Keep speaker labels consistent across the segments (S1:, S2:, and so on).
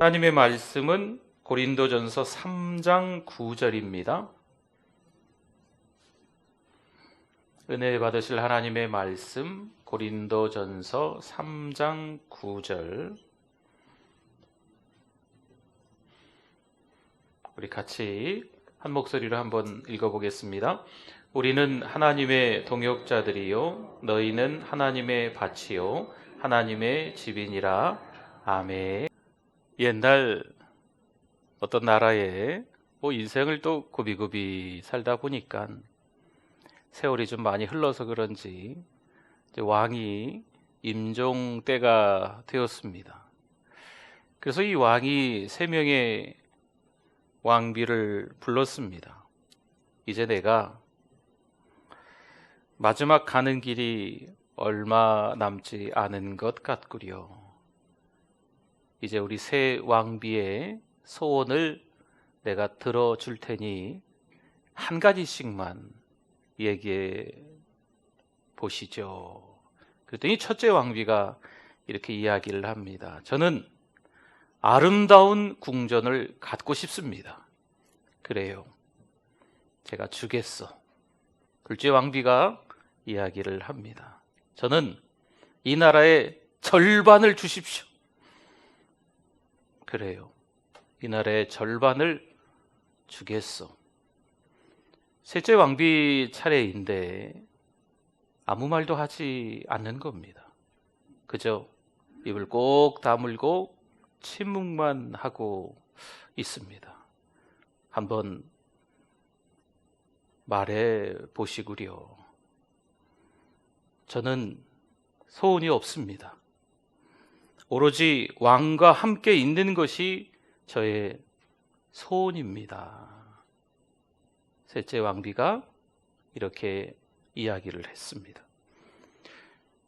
S1: 하나님의 말씀은 고린도전서 3장 9절입니다. 은혜 받으실 하나님의 말씀 고린도전서 3장 9절, 우리 같이 한 목소리로 한번 읽어보겠습니다. 우리는 하나님의 동역자들이요 너희는 하나님의 밭이요 하나님의 집이니라. 아멘. 옛날 어떤 나라에 인생을 또 고비고비 살다 보니까 세월이 좀 많이 흘러서 그런지 이제 왕이 임종 때가 되었습니다. 그래서 이 왕이 3명의 왕비를 불렀습니다. 이제 내가 마지막 가는 길이 얼마 남지 않은 것 같구려. 이제 우리 새 왕비의 소원을 내가 들어줄 테니 한 가지씩만 얘기해 보시죠. 그랬더니 첫째 왕비가 이렇게 이야기를 합니다. 저는 아름다운 궁전을 갖고 싶습니다. 그래요. 제가 주겠어. 둘째 왕비가 이야기를 합니다. 저는 이 나라의 절반을 주십시오. 그래요. 이 나라의 절반을 주겠어. 셋째 왕비 차례인데 아무 말도 하지 않는 겁니다. 그저 입을 꼭 다물고 침묵만 하고 있습니다. 한번 말해 보시구려. 저는 소원이 없습니다. 오로지 왕과 함께 있는 것이 저의 소원입니다. 셋째 왕비가 이렇게 이야기를 했습니다.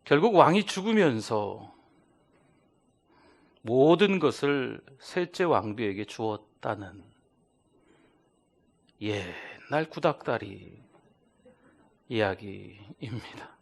S1: 결국 왕이 죽으면서 모든 것을 셋째 왕비에게 주었다는 옛날 구닥다리 이야기입니다.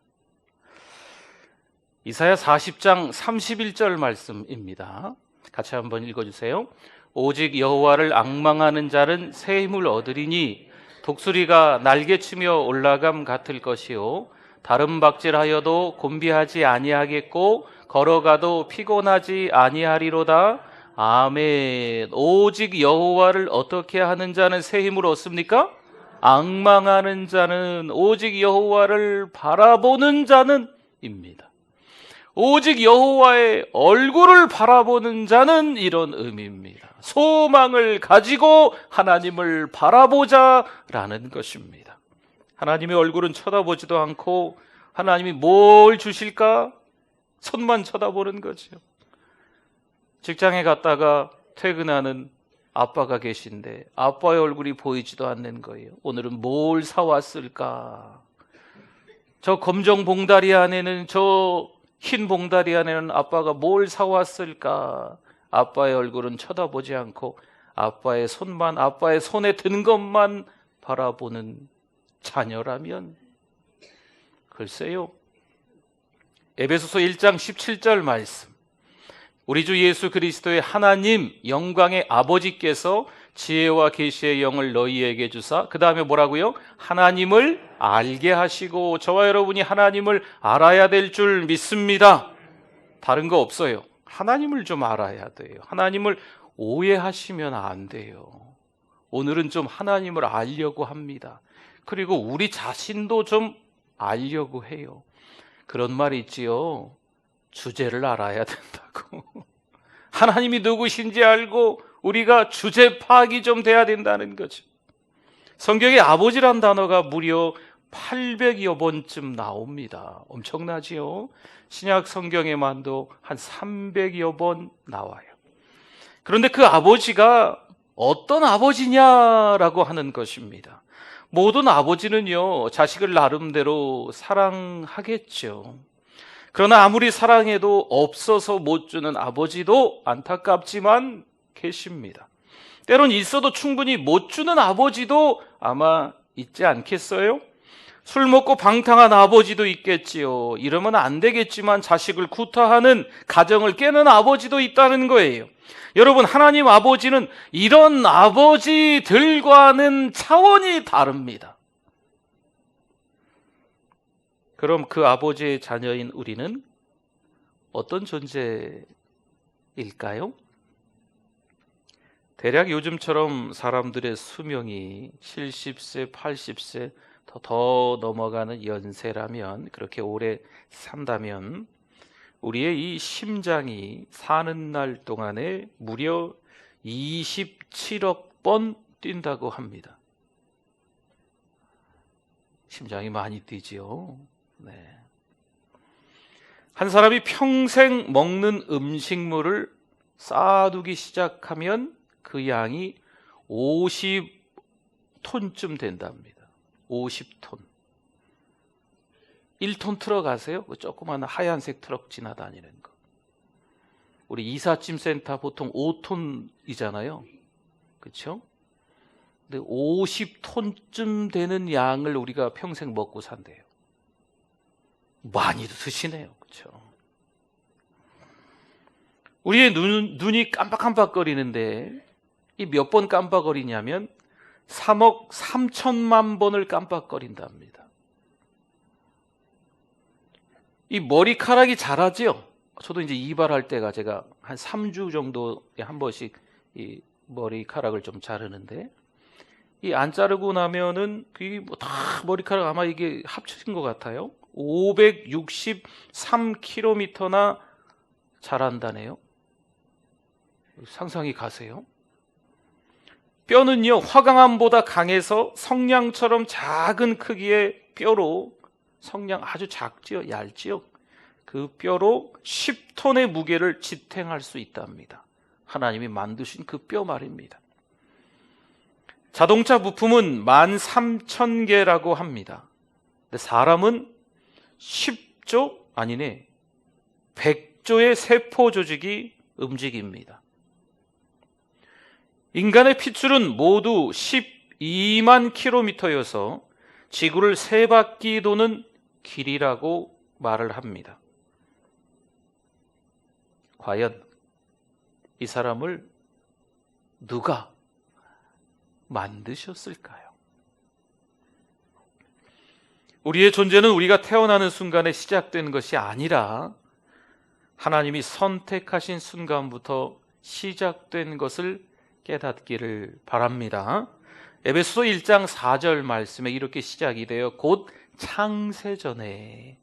S1: 이사야 40장 31절 말씀입니다. 같이 한번 읽어주세요. 오직 여호와를 앙망하는 자는 새 힘을 얻으리니 독수리가 날개치며 올라감 같을 것이요 다른 박질하여도 곤비하지 아니하겠고 걸어가도 피곤하지 아니하리로다. 아멘. 오직 여호와를 어떻게 하는 자는 새 힘을 얻습니까? 앙망하는 자는, 오직 여호와를 바라보는 자는 입니다. 오직 여호와의 얼굴을 바라보는 자는 이런 의미입니다. 소망을 가지고 하나님을 바라보자라는 것입니다. 하나님의 얼굴은 쳐다보지도 않고 하나님이 뭘 주실까? 손만 쳐다보는 거죠. 직장에 갔다가 퇴근하는 아빠가 계신데 아빠의 얼굴이 보이지도 않는 거예요. 오늘은 뭘 사왔을까? 저 검정 봉다리 안에는, 저 흰 봉다리 안에는 아빠가 뭘 사왔을까? 아빠의 얼굴은 쳐다보지 않고 아빠의 손만, 아빠의 손에 든 것만 바라보는 자녀라면 글쎄요. 에베소서 1장 17절 말씀, 우리 주 예수 그리스도의 하나님 영광의 아버지께서 지혜와 계시의 영을 너희에게 주사, 그 다음에 뭐라고요? 하나님을 알게 하시고, 저와 여러분이 하나님을 알아야 될 줄 믿습니다. 다른 거 없어요. 하나님을 좀 알아야 돼요. 하나님을 오해하시면 안 돼요. 오늘은 좀 하나님을 알려고 합니다. 그리고 우리 자신도 좀 알려고 해요. 그런 말이 있지요. 주제를 알아야 된다고. 하나님이 누구신지 알고 우리가 주제 파악이 좀 돼야 된다는 거죠. 성경에 아버지란 단어가 무려 800여 번쯤 나옵니다. 엄청나지요? 신약 성경에만도 한 300여 번 나와요. 그런데 그 아버지가 어떤 아버지냐라고 하는 것입니다. 모든 아버지는요, 자식을 나름대로 사랑하겠죠. 그러나 아무리 사랑해도 없어서 못 주는 아버지도 안타깝지만 계십니다. 때론 있어도 충분히 못 주는 아버지도 아마 있지 않겠어요? 술 먹고 방탕한 아버지도 있겠지요. 이러면 안 되겠지만 자식을 구타하는 가정을 깨는 아버지도 있다는 거예요. 여러분, 하나님 아버지는 이런 아버지들과는 차원이 다릅니다. 그럼 그 아버지의 자녀인 우리는 어떤 존재일까요? 대략 요즘처럼 사람들의 수명이 70세, 80세 더 넘어가는 연세라면, 그렇게 오래 산다면 우리의 이 심장이 사는 날 동안에 무려 27억 번 뛴다고 합니다. 심장이 많이 뛰지요. 네. 한 사람이 평생 먹는 음식물을 쌓아두기 시작하면 그 양이 50톤쯤 된답니다. 50톤. 1톤 트럭 아세요? 그 조그마한 하얀색 트럭 지나다니는 거. 우리 이삿짐 센터 보통 5톤이잖아요. 그렇죠? 근데 50톤쯤 되는 양을 우리가 평생 먹고 산대요. 많이 드시네요. 그렇죠? 우리의 눈이 깜빡깜빡거리는데 이 몇 번 깜빡거리냐면 3억 3천만 번을 깜빡거린답니다. 이 머리카락이 자라죠. 저도 이제 이발할 때가 제가 한 3주 정도에 한 번씩 이 머리카락을 좀 자르는데, 이 안 자르고 나면은 그게 뭐 다 머리카락 아마 이게 합쳐진 것 같아요. 563km나 자란다네요. 상상이 가세요? 뼈는요, 화강암보다 강해서 성냥처럼 작은 크기의 뼈로, 성냥 아주 작지요, 얇지요. 그 뼈로 10톤의 무게를 지탱할 수 있답니다. 하나님이 만드신 그 뼈 말입니다. 자동차 부품은 13,000개라고 합니다. 근데 사람은 10조, 아니네, 100조의 세포 조직이 움직입니다. 인간의 핏줄은 모두 12만 킬로미터여서 지구를 3바퀴 도는 길이라고 말을 합니다. 과연 이 사람을 누가 만드셨을까요? 우리의 존재는 우리가 태어나는 순간에 시작된 것이 아니라 하나님이 선택하신 순간부터 시작된 것을 깨닫기를 바랍니다. 에베소서 1장 4절 말씀에 이렇게 시작이 돼요. 곧 창세전에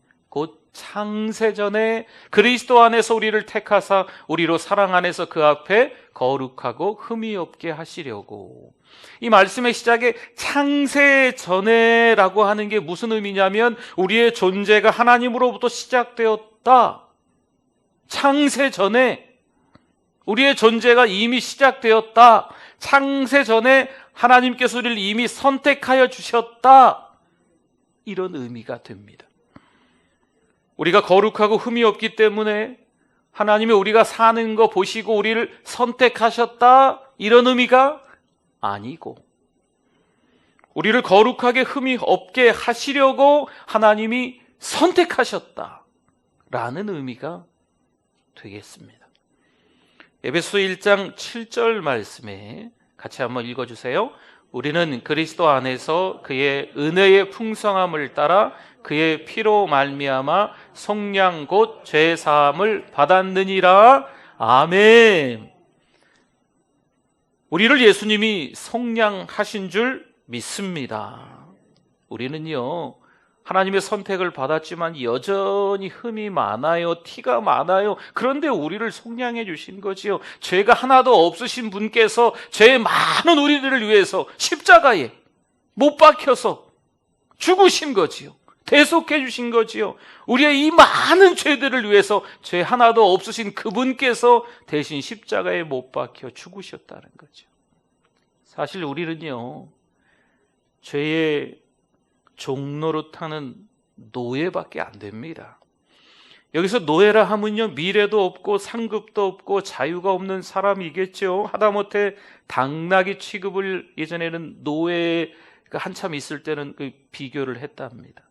S1: 그리스도 안에서 우리를 택하사 우리로 사랑 안에서 그 앞에 거룩하고 흠이 없게 하시려고. 이 말씀의 시작에 창세전에라고 하는 게 무슨 의미냐면 우리의 존재가 하나님으로부터 시작되었다. 창세전에 우리의 존재가 이미 시작되었다. 창세전에 하나님께서 우리를 이미 선택하여 주셨다. 이런 의미가 됩니다. 우리가 거룩하고 흠이 없기 때문에 하나님이 우리가 사는 거 보시고 우리를 선택하셨다. 이런 의미가 아니고, 우리를 거룩하게 흠이 없게 하시려고 하나님이 선택하셨다. 라는 의미가 되겠습니다. 에베소 1장 7절 말씀에 같이 한번 읽어주세요. 우리는 그리스도 안에서 그의 은혜의 풍성함을 따라 그의 피로 말미암아 속량 곧 죄 사함을 받았느니라. 아멘. 우리를 예수님이 속량하신 줄 믿습니다. 우리는요, 하나님의 선택을 받았지만 여전히 흠이 많아요. 티가 많아요. 그런데 우리를 속량해 주신 거지요. 죄가 하나도 없으신 분께서 죄 많은 우리들을 위해서 십자가에 못 박혀서 죽으신 거지요. 대속해 주신 거지요. 우리의 이 많은 죄들을 위해서 죄 하나도 없으신 그분께서 대신 십자가에 못 박혀 죽으셨다는 거죠. 사실 우리는요, 죄의 종로로 타는 노예밖에 안 됩니다. 여기서 노예라 하면요, 미래도 없고 상급도 없고 자유가 없는 사람이겠죠. 하다못해 당나귀 취급을 예전에는 노예가 한참 있을 때는 그 비교를 했답니다.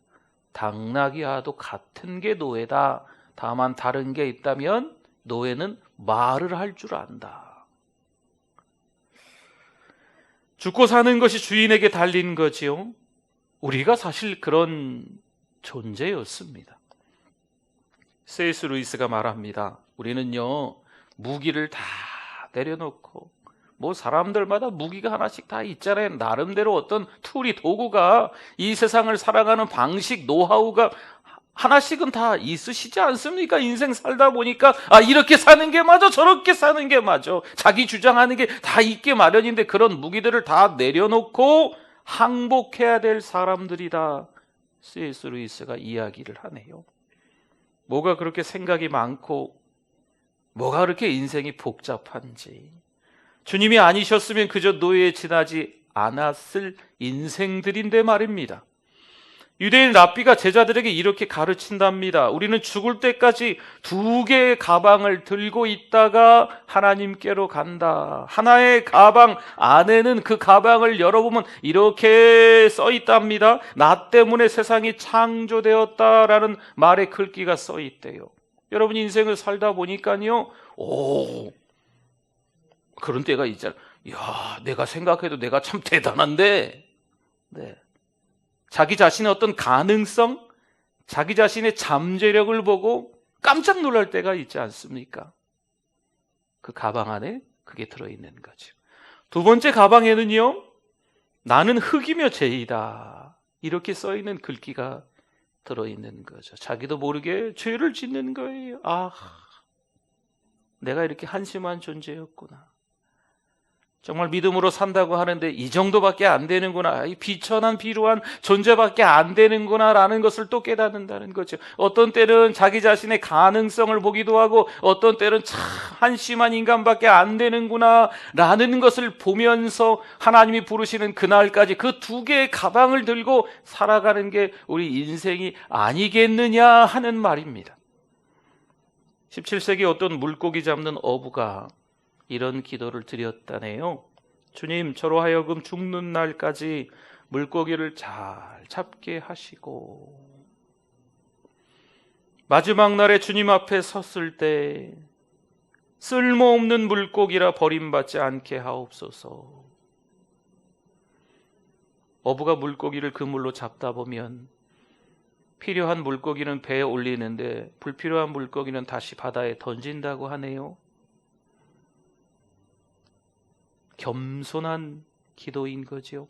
S1: 당나귀와도 같은 게 노예다. 다만 다른 게 있다면 노예는 말을 할 줄 안다. 죽고 사는 것이 주인에게 달린 거지요. 우리가 사실 그런 존재였습니다. C.S. 루이스가 말합니다. 우리는요, 무기를 다 내려놓고, 사람들마다 무기가 하나씩 다 있잖아요. 나름대로 어떤 툴이, 도구가, 이 세상을 살아가는 방식, 노하우가 하나씩은 다 있으시지 않습니까? 인생 살다 보니까 이렇게 사는 게 맞아, 저렇게 사는 게 맞아, 자기 주장하는 게 다 있게 마련인데 그런 무기들을 다 내려놓고 항복해야 될 사람들이다. C.S. 루이스가 이야기를 하네요. 뭐가 그렇게 생각이 많고 뭐가 그렇게 인생이 복잡한지, 주님이 아니셨으면 그저 노예에 지나지 않았을 인생들인데 말입니다. 유대인 랍비가 제자들에게 이렇게 가르친답니다. 우리는 죽을 때까지 2개의 가방을 들고 있다가 하나님께로 간다. 하나의 가방 안에는, 그 가방을 열어보면 이렇게 써 있답니다. 나 때문에 세상이 창조되었다라는 말의 글귀가 써 있대요. 여러분, 인생을 살다 보니까요, 그런 때가 있잖아요. 내가 생각해도 내가 참 대단한데, 네. 자기 자신의 어떤 가능성, 자기 자신의 잠재력을 보고 깜짝 놀랄 때가 있지 않습니까? 그 가방 안에 그게 들어있는 거죠. 2번째 가방에는요, 나는 흙이며 죄이다, 이렇게 써있는 글귀가 들어있는 거죠. 자기도 모르게 죄를 짓는 거예요. 내가 이렇게 한심한 존재였구나. 정말 믿음으로 산다고 하는데 이 정도밖에 안 되는구나, 이 비천한 비루한 존재밖에 안 되는구나 라는 것을 또 깨닫는다는 거죠. 어떤 때는 자기 자신의 가능성을 보기도 하고, 어떤 때는 참 한심한 인간밖에 안 되는구나 라는 것을 보면서 하나님이 부르시는 그날까지 그 2개의 가방을 들고 살아가는 게 우리 인생이 아니겠느냐 하는 말입니다. 17세기 어떤 물고기 잡는 어부가 이런 기도를 드렸다네요. 주님, 저로 하여금 죽는 날까지 물고기를 잘 잡게 하시고, 마지막 날에 주님 앞에 섰을 때 쓸모없는 물고기라 버림받지 않게 하옵소서. 어부가 물고기를 그물로 잡다 보면 필요한 물고기는 배에 올리는데 불필요한 물고기는 다시 바다에 던진다고 하네요. 겸손한 기도인 거죠.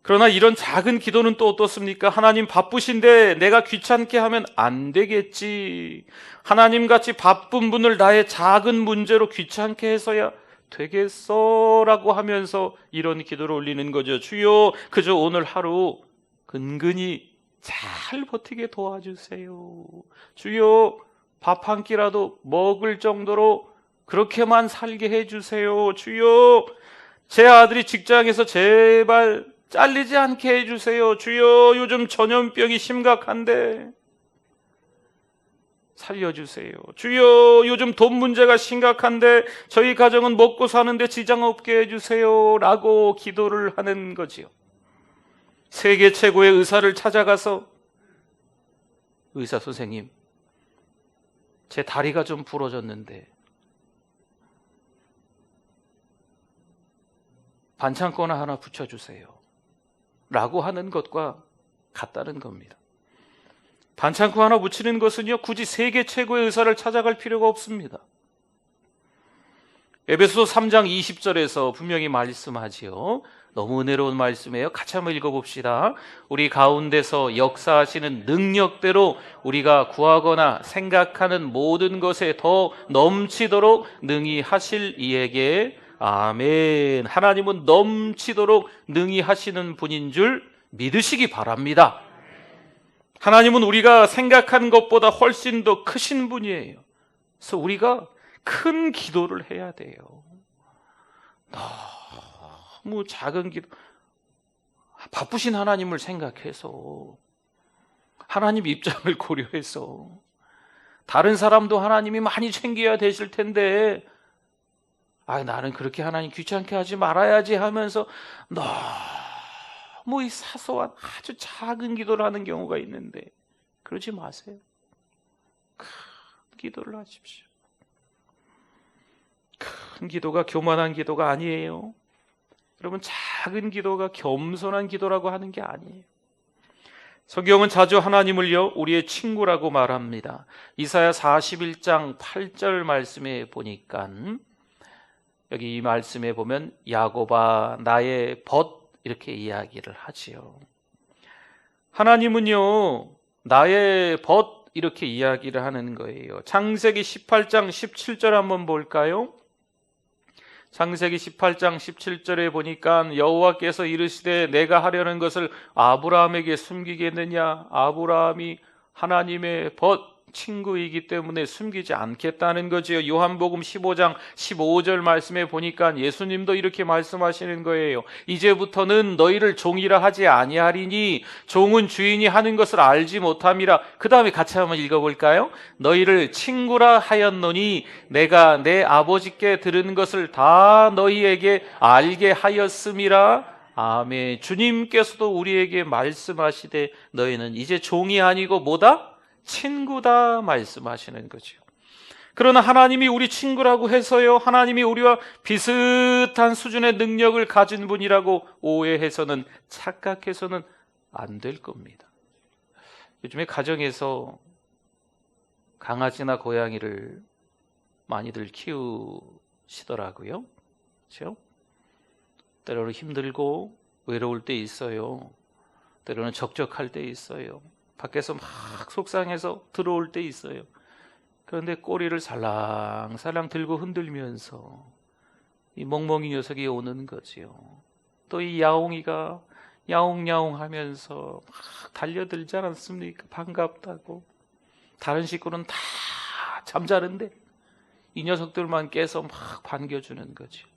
S1: 그러나 이런 작은 기도는 또 어떻습니까? 하나님 바쁘신데 내가 귀찮게 하면 안 되겠지, 하나님같이 바쁜 분을 나의 작은 문제로 귀찮게 해서야 되겠어 라고 하면서 이런 기도를 올리는 거죠. 주여, 그저 오늘 하루 근근히 잘 버티게 도와주세요. 주여, 밥 한 끼라도 먹을 정도로 그렇게만 살게 해주세요. 주여, 제 아들이 직장에서 제발 잘리지 않게 해주세요. 주여, 요즘 전염병이 심각한데 살려주세요. 주여, 요즘 돈 문제가 심각한데 저희 가정은 먹고 사는데 지장 없게 해주세요 라고 기도를 하는 거지요. 세계 최고의 의사를 찾아가서, 의사 선생님, 제 다리가 좀 부러졌는데 반창고 하나 붙여주세요 라고 하는 것과 같다는 겁니다. 반창고 하나 붙이는 것은요, 굳이 세계 최고의 의사를 찾아갈 필요가 없습니다. 에베소서 3장 20절에서 분명히 말씀하지요. 너무 은혜로운 말씀이에요. 같이 한번 읽어봅시다. 우리 가운데서 역사하시는 능력대로 우리가 구하거나 생각하는 모든 것에 더 넘치도록 능히 하실 이에게 아멘. 하나님은 넘치도록 능히 하시는 분인 줄 믿으시기 바랍니다. 하나님은 우리가 생각하는 것보다 훨씬 더 크신 분이에요. 그래서 우리가 큰 기도를 해야 돼요. 너무 작은 기도, 바쁘신 하나님을 생각해서, 하나님 입장을 고려해서, 다른 사람도 하나님이 많이 챙겨야 되실 텐데 나는 그렇게 하나님 귀찮게 하지 말아야지 하면서 너무 이 사소한 아주 작은 기도를 하는 경우가 있는데, 그러지 마세요. 큰 기도를 하십시오. 큰 기도가 교만한 기도가 아니에요. 여러분, 작은 기도가 겸손한 기도라고 하는 게 아니에요. 성경은 자주 하나님을요 우리의 친구라고 말합니다. 이사야 41장 8절 말씀에 보니까, 여기 이 말씀에 보면 야곱아 나의 벗, 이렇게 이야기를 하지요. 하나님은요 나의 벗, 이렇게 이야기를 하는 거예요. 창세기 18장 17절 한번 볼까요? 창세기 18장 17절에 보니까 여호와께서 이르시되 내가 하려는 것을 아브라함에게 숨기겠느냐? 아브라함이 하나님의 벗, 친구이기 때문에 숨기지 않겠다는 거지요. 요한복음 15장 15절 말씀에 보니까 예수님도 이렇게 말씀하시는 거예요. 이제부터는 너희를 종이라 하지 아니하리니 종은 주인이 하는 것을 알지 못함이라. 그 다음에 같이 한번 읽어볼까요? 너희를 친구라 하였노니 내가 내 아버지께 들은 것을 다 너희에게 알게 하였음이라. 아멘. 주님께서도 우리에게 말씀하시되 너희는 이제 종이 아니고 뭐다? 친구다 말씀하시는 거죠. 그러나 하나님이 우리 친구라고 해서요 하나님이 우리와 비슷한 수준의 능력을 가진 분이라고 오해해서는, 착각해서는 안 될 겁니다. 요즘에 가정에서 강아지나 고양이를 많이들 키우시더라고요. 그렇죠? 때로는 힘들고 외로울 때 있어요. 때로는 적적할 때 있어요. 밖에서 막 속상해서 들어올 때 있어요. 그런데 꼬리를 살랑살랑 들고 흔들면서 이 멍멍이 녀석이 오는 거지요. 또 이 야옹이가 야옹야옹 하면서 막 달려들지 않습니까? 반갑다고. 다른 식구는 다 잠자는데 이 녀석들만 깨서 막 반겨주는 거죠.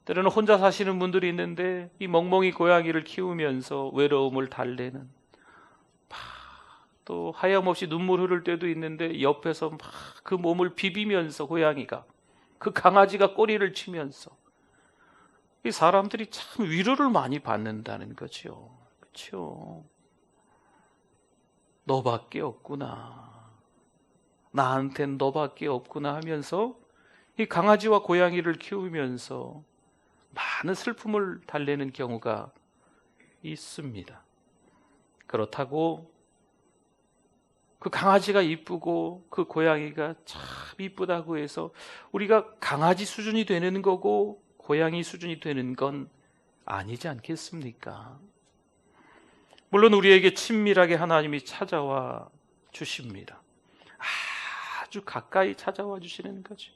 S1: 때로는 혼자 사시는 분들이 있는데 이 멍멍이 고양이를 키우면서 외로움을 달래는, 또 하염없이 눈물 흐를 때도 있는데 옆에서 막 그 몸을 비비면서 고양이가, 그 강아지가 꼬리를 치면서, 이 사람들이 참 위로를 많이 받는다는 거죠. 그렇죠? 너밖에 없구나, 나한텐 너밖에 없구나 하면서 이 강아지와 고양이를 키우면서 많은 슬픔을 달래는 경우가 있습니다. 그렇다고 그 강아지가 이쁘고 그 고양이가 참 이쁘다고 해서 우리가 강아지 수준이 되는 거고 고양이 수준이 되는 건 아니지 않겠습니까? 물론 우리에게 친밀하게 하나님이 찾아와 주십니다. 아주 가까이 찾아와 주시는 거죠.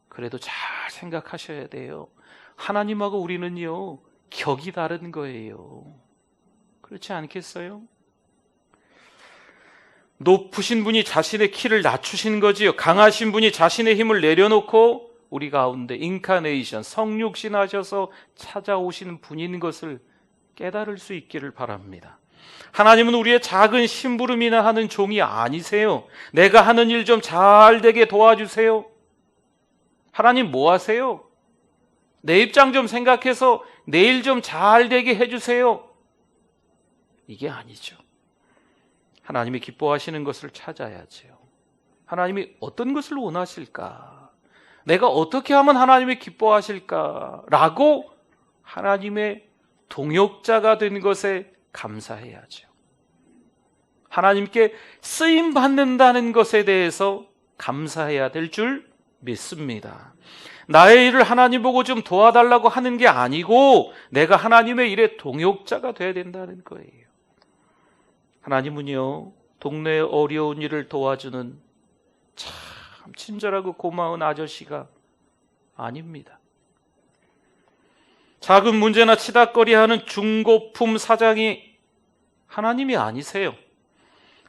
S1: 그래도 잘 생각하셔야 돼요. 하나님하고 우리는요 격이 다른 거예요. 그렇지 않겠어요? 높으신 분이 자신의 키를 낮추신 거지요. 강하신 분이 자신의 힘을 내려놓고 우리 가운데 인카네이션, 성육신 하셔서 찾아오신 분인 것을 깨달을 수 있기를 바랍니다. 하나님은 우리의 작은 심부름이나 하는 종이 아니세요. 내가 하는 일 좀 잘 되게 도와주세요. 하나님 뭐 하세요? 내 입장 좀 생각해서 내 일 좀 잘 되게 해주세요. 이게 아니죠. 하나님이 기뻐하시는 것을 찾아야지요. 하나님이 어떤 것을 원하실까? 내가 어떻게 하면 하나님이 기뻐하실까? 라고 하나님의 동역자가 된 것에 감사해야죠. 하나님께 쓰임 받는다는 것에 대해서 감사해야 될 줄 믿습니다. 나의 일을 하나님 보고 좀 도와달라고 하는 게 아니고 내가 하나님의 일에 동역자가 돼야 된다는 거예요. 하나님은요 동네에 어려운 일을 도와주는 참 친절하고 고마운 아저씨가 아닙니다. 작은 문제나 치닥거리하는 중고품 사장이 하나님이 아니세요.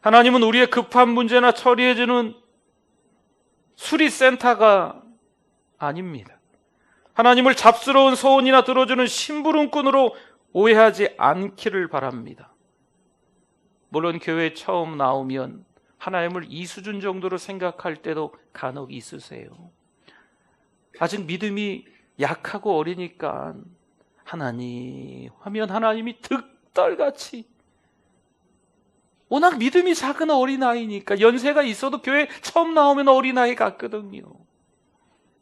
S1: 하나님은 우리의 급한 문제나 처리해주는 수리센터가 아닙니다. 하나님을 잡스러운 소원이나 들어주는 심부름꾼으로 오해하지 않기를 바랍니다. 물론 교회에 처음 나오면 하나님을 이 수준 정도로 생각할 때도 간혹 있으세요. 아직 믿음이 약하고 어리니까 하나님 하면 하나님이 득달같이, 워낙 믿음이 작은 어린아이니까 연세가 있어도 교회 처음 나오면 어린아이 같거든요.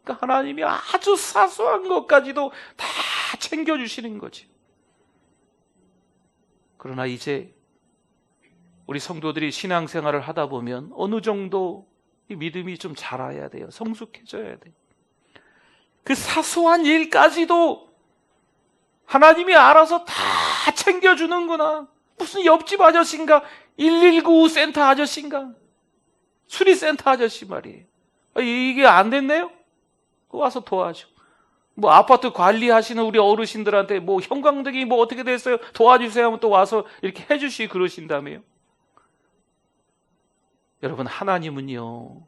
S1: 그러니까 하나님이 아주 사소한 것까지도 다 챙겨주시는 거죠. 그러나 이제 우리 성도들이 신앙생활을 하다 보면 어느 정도 이 믿음이 좀 자라야 돼요. 성숙해져야 돼요. 그 사소한 일까지도 하나님이 알아서 다 챙겨주는구나. 무슨 옆집 아저씨인가, 119 센터 아저씨인가, 수리센터 아저씨 말이에요. 이게 안 됐네요? 와서 도와줘. 뭐 아파트 관리하시는 우리 어르신들한테 뭐 형광등이 뭐 어떻게 됐어요? 도와주세요 하면 또 와서 이렇게 해주시고 그러신다며요. 여러분, 하나님은요,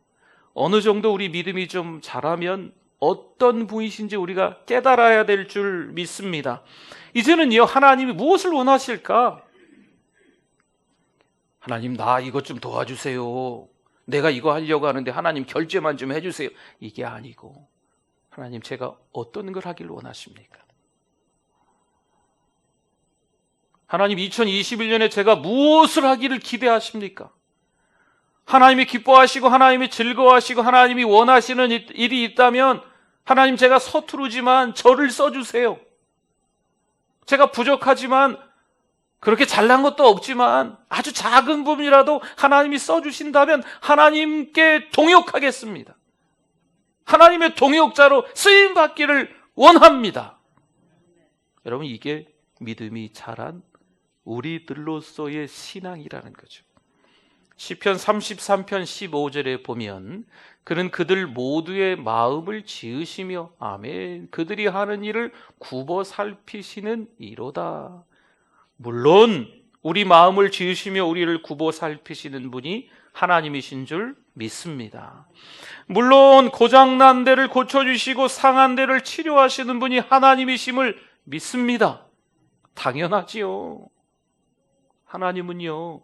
S1: 어느 정도 우리 믿음이 좀 자라면 어떤 분이신지 우리가 깨달아야 될 줄 믿습니다. 이제는요, 하나님이 무엇을 원하실까? 하나님, 나 이것 좀 도와주세요. 내가 이거 하려고 하는데 하나님 결제만 좀 해주세요. 이게 아니고, 하나님, 제가 어떤 걸 하길 원하십니까? 하나님, 2021년에 제가 무엇을 하기를 기대하십니까? 하나님이 기뻐하시고 하나님이 즐거워하시고 하나님이 원하시는 일이 있다면, 하나님, 제가 서투르지만 저를 써주세요. 제가 부족하지만, 그렇게 잘난 것도 없지만 아주 작은 부분이라도 하나님이 써주신다면 하나님께 동역하겠습니다. 하나님의 동역자로 쓰임받기를 원합니다. 여러분, 이게 믿음이 자란 우리들로서의 신앙이라는 거죠. 시편 33편 15절에 보면, 그는 그들 모두의 마음을 지으시며, 아멘, 그들이 하는 일을 굽어 살피시는 이로다. 물론 우리 마음을 지으시며 우리를 굽어 살피시는 분이 하나님이신 줄 믿습니다. 물론 고장난 데를 고쳐주시고 상한 데를 치료하시는 분이 하나님이심을 믿습니다. 당연하지요. 하나님은요,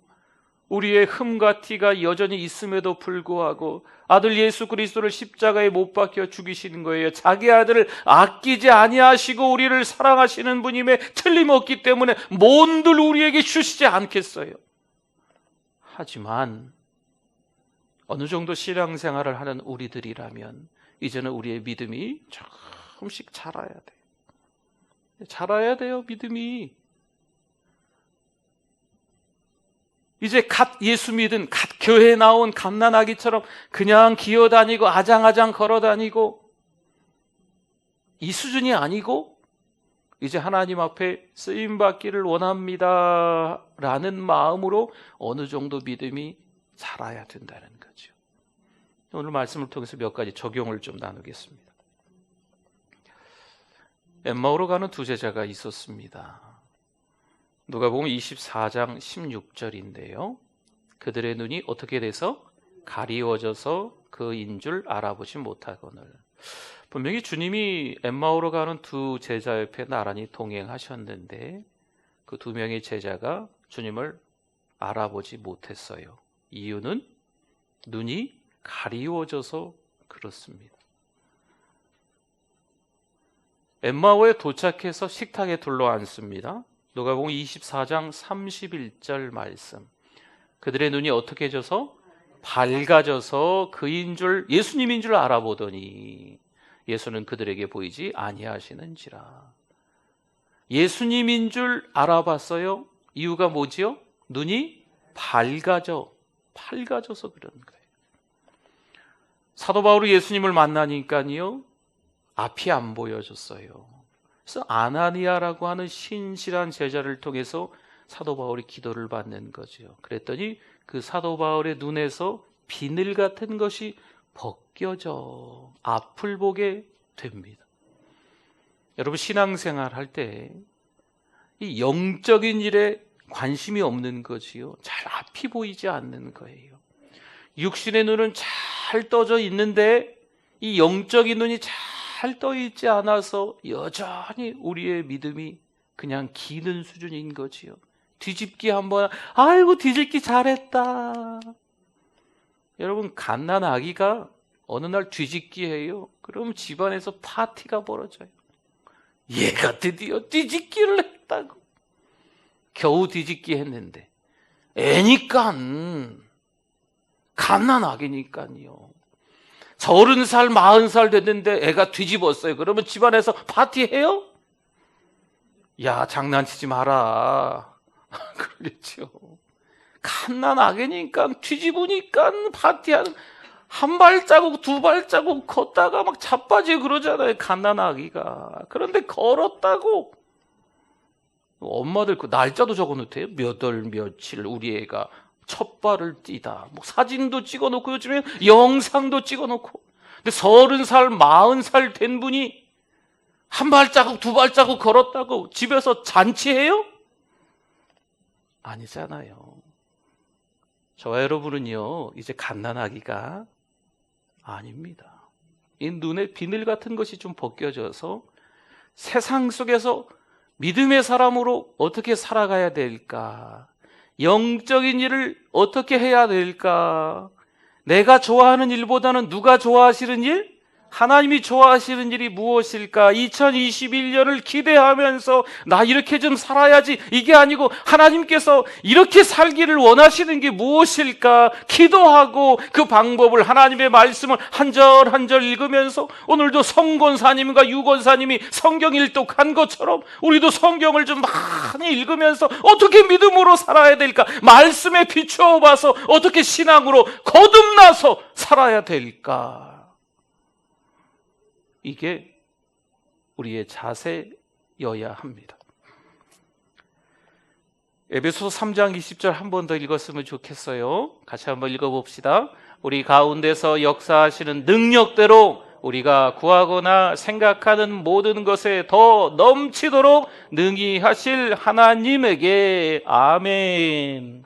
S1: 우리의 흠과 티가 여전히 있음에도 불구하고 아들 예수 그리스도를 십자가에 못 박혀 죽이시는 거예요. 자기 아들을 아끼지 아니하시고 우리를 사랑하시는 분임에 틀림없기 때문에 뭔들 우리에게 주시지 않겠어요. 하지만 어느 정도 신앙생활을 하는 우리들이라면 이제는 우리의 믿음이 조금씩 자라야 돼요. 자라야 돼요, 믿음이. 이제 갓 예수 믿은, 갓 교회에 나온 갓난아기처럼 그냥 기어다니고 아장아장 걸어다니고 이 수준이 아니고, 이제 하나님 앞에 쓰임받기를 원합니다 라는 마음으로 어느 정도 믿음이 자라야 된다는 거죠. 오늘 말씀을 통해서 몇 가지 적용을 좀 나누겠습니다. 엠마오로 가는 두 제자가 있었습니다. 누가복음 24장 16절인데요. 그들의 눈이 어떻게 돼서 가리워져서 그인 줄 알아보지 못하거늘. 분명히 주님이 엠마오로 가는 두 제자 옆에 나란히 동행하셨는데 그 두 명의 제자가 주님을 알아보지 못했어요. 이유는 눈이 가리워져서 그렇습니다. 엠마오에 도착해서 식탁에 둘러앉습니다. 누가복음 24장 31절 말씀. 그들의 눈이 어떻게 해져서 밝아져서 그인 줄, 예수님인 줄 알아보더니 예수는 그들에게 보이지 아니하시는지라. 예수님인 줄 알아봤어요. 이유가 뭐지요? 눈이 밝아져서 그런 거예요. 사도 바울이 예수님을 만나니까요, 앞이 안 보여졌어요. 그래서 아나니아라고 하는 신실한 제자를 통해서 사도 바울이 기도를 받는 거죠. 그랬더니 그 사도 바울의 눈에서 비늘 같은 것이 벗겨져 앞을 보게 됩니다. 여러분, 신앙생활 할 때 이 영적인 일에 관심이 없는 거지요. 잘 앞이 보이지 않는 거예요. 육신의 눈은 잘 떠져 있는데 이 영적인 눈이 잘 떠 있지 않아서 여전히 우리의 믿음이 그냥 기는 수준인 거지요. 뒤집기 한번, 아이고 뒤집기 잘했다. 여러분, 갓난 아기가 어느 날 뒤집기 해요. 그럼 집안에서 파티가 벌어져요. 얘가 드디어 뒤집기를 했다고. 겨우 뒤집기 했는데 애니까 갓난아기니까요. 30살 40살 됐는데 애가 뒤집었어요. 그러면 집안에서 파티해요? 야, 장난치지 마라. 그러겠죠. 갓난아기니까 뒤집으니까 파티하는, 한 발자국 두 발자국 걷다가 막 자빠지고 그러잖아요. 갓난아기가. 그런데 걸었다고 엄마들 그 날짜도 적어놓대요. 몇 월 며칠 우리 애가 첫 발을 띄다. 뭐 사진도 찍어놓고 요즘에 영상도 찍어놓고. 근데 30살 40살 된 분이 한 발자국 두 발자국 걸었다고 집에서 잔치해요? 아니잖아요. 저와 여러분은요, 이제 갓난아기가 아닙니다. 이 눈에 비늘 같은 것이 좀 벗겨져서 세상 속에서 믿음의 사람으로 어떻게 살아가야 될까? 영적인 일을 어떻게 해야 될까? 내가 좋아하는 일보다는 누가 좋아하시는 일? 하나님이 좋아하시는 일이 무엇일까? 2021년을 기대하면서 나 이렇게 좀 살아야지, 이게 아니고 하나님께서 이렇게 살기를 원하시는 게 무엇일까? 기도하고 그 방법을, 하나님의 말씀을 한 절 한 절 읽으면서 오늘도 성권사님과 유권사님이 성경 일독한 것처럼 우리도 성경을 좀 많이 읽으면서 어떻게 믿음으로 살아야 될까? 말씀에 비추어 봐서 어떻게 신앙으로 거듭나서 살아야 될까? 이게 우리의 자세여야 합니다. 에베소서 3장 20절 한 번 더 읽었으면 좋겠어요. 같이 한번 읽어봅시다. 우리 가운데서 역사하시는 능력대로 우리가 구하거나 생각하는 모든 것에 더 넘치도록 능히 하실 하나님에게 아멘.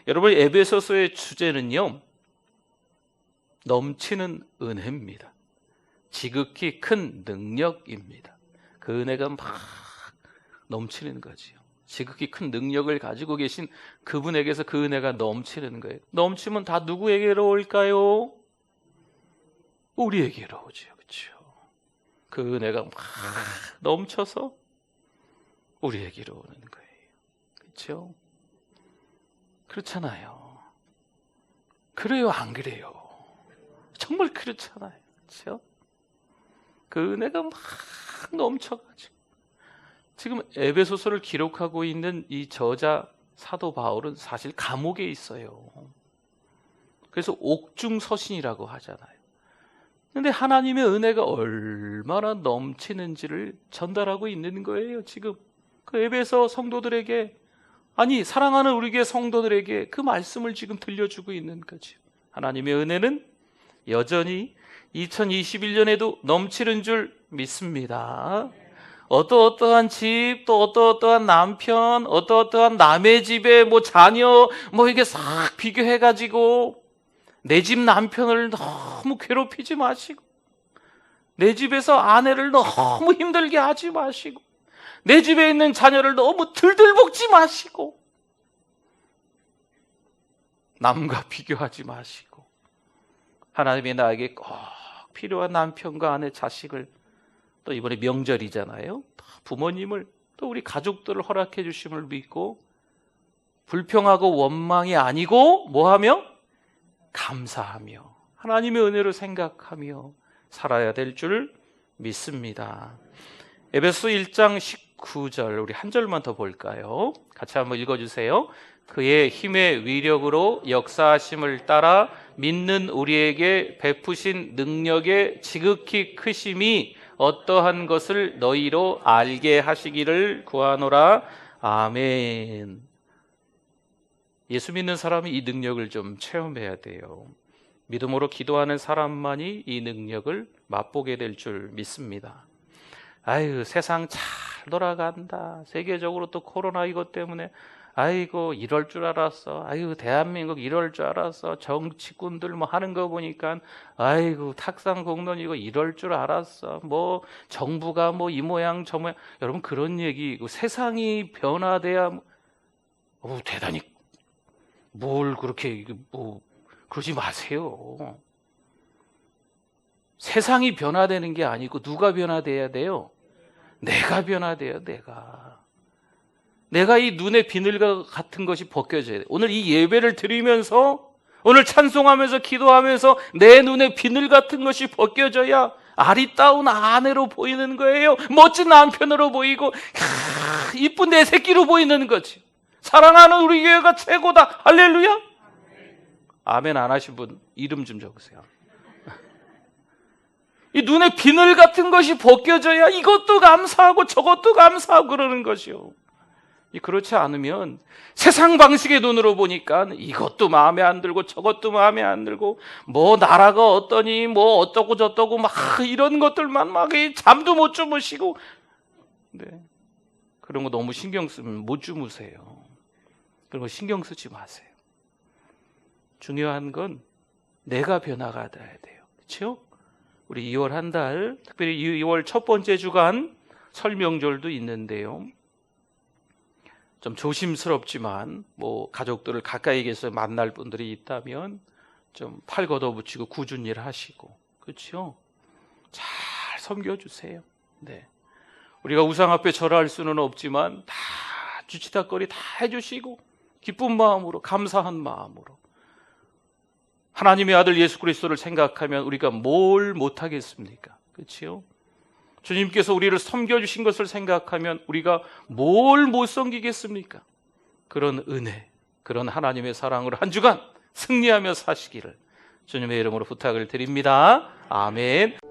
S1: 여러분, 에베소서의 주제는요, 넘치는 은혜입니다. 지극히 큰 능력입니다. 그 은혜가 막 넘치는 거지요. 지극히 큰 능력을 가지고 계신 그분에게서 그 은혜가 넘치는 거예요. 넘치면 다 누구에게로 올까요? 우리에게로 오죠. 그렇죠? 그 은혜가 막 넘쳐서 우리에게로 오는 거예요. 그렇죠? 그렇잖아요. 그래요, 안 그래요? 정말 그렇잖아요. 그렇죠? 그 은혜가 막 넘쳐가지고, 지금 에베소서를 기록하고 있는 이 저자 사도 바울은 사실 감옥에 있어요. 그래서 옥중서신이라고 하잖아요. 근데 하나님의 은혜가 얼마나 넘치는지를 전달하고 있는 거예요. 지금 그 에베소 성도들에게, 아니 사랑하는 우리 교회 성도들에게 그 말씀을 지금 들려주고 있는 거죠. 하나님의 은혜는 여전히 2021년에도 넘치는 줄 믿습니다. 어떠한 집, 또 어떠한 남편, 어떠한 남의 집에 뭐 자녀, 뭐 이게 싹 비교해가지고 내 집 남편을 너무 괴롭히지 마시고, 내 집에서 아내를 너무 힘들게 하지 마시고, 내 집에 있는 자녀를 너무 들들 볶지 마시고, 남과 비교하지 마시고, 하나님이 나에게 꼭 필요한 남편과 아내, 자식을, 또 이번에 명절이잖아요, 부모님을, 또 우리 가족들을 허락해 주심을 믿고 불평하고 원망이 아니고 뭐하며? 감사하며 하나님의 은혜를 생각하며 살아야 될 줄 믿습니다. 에베소 1장 19절 우리 한 절만 더 볼까요? 같이 한번 읽어주세요. 그의 힘의 위력으로 역사하심을 따라 믿는 우리에게 베푸신 능력의 지극히 크심이 어떠한 것을 너희로 알게 하시기를 구하노라. 아멘. 예수 믿는 사람이 이 능력을 좀 체험해야 돼요. 믿음으로 기도하는 사람만이 이 능력을 맛보게 될 줄 믿습니다. 아유, 세상 잘 돌아간다. 세계적으로 또 코로나 이것 때문에 아이고 이럴 줄 알았어. 아이고 대한민국 이럴 줄 알았어. 정치꾼들 뭐 하는 거 보니까 아이고 탁상 공론이고 이럴 줄 알았어. 뭐 정부가 뭐 이 모양 저 모양. 여러분 그런 얘기, 세상이 변화돼야 대단히 뭘 그렇게 뭐 그러지 마세요. 세상이 변화되는 게 아니고 누가 변화돼야 돼요? 내가 변화돼요. 내가 이 눈의 비늘 같은 것이 벗겨져야 돼요. 오늘 이 예배를 드리면서, 오늘 찬송하면서 기도하면서 내 눈에 비늘 같은 것이 벗겨져야 아리따운 아내로 보이는 거예요. 멋진 남편으로 보이고 이쁜 내 새끼로 보이는 거지. 사랑하는 우리 교회가 최고다. 할렐루야. 아멘 안 하신 분 이름 좀 적으세요. 이 눈에 비늘 같은 것이 벗겨져야 이것도 감사하고 저것도 감사하고 그러는 것이요. 그렇지 않으면 세상 방식의 눈으로 보니까 이것도 마음에 안 들고 저것도 마음에 안 들고 뭐 나라가 어떠니 뭐 어떠고 저떠고 막 이런 것들만 막 잠도 못 주무시고, 네. 그런 거 너무 신경 쓰면 못 주무세요. 그런 거 신경 쓰지 마세요. 중요한 건 내가 변화가 돼야 돼요. 그렇죠? 우리 2월 한 달, 특별히 2월 첫 번째 주간 설명절도 있는데요. 좀 조심스럽지만 뭐 가족들을 가까이에서 만날 분들이 있다면 좀 팔 걷어붙이고 꾸준히 일 하시고, 그렇죠? 잘 섬겨주세요. 네. 우리가 우상 앞에 절할 수는 없지만 다 주치다거리 다 해주시고 기쁜 마음으로, 감사한 마음으로 하나님의 아들 예수 그리스도를 생각하면 우리가 뭘 못하겠습니까? 그렇죠? 주님께서 우리를 섬겨주신 것을 생각하면 우리가 뭘 못 섬기겠습니까? 그런 은혜, 그런 하나님의 사랑으로 한 주간 승리하며 사시기를 주님의 이름으로 부탁을 드립니다. 아멘.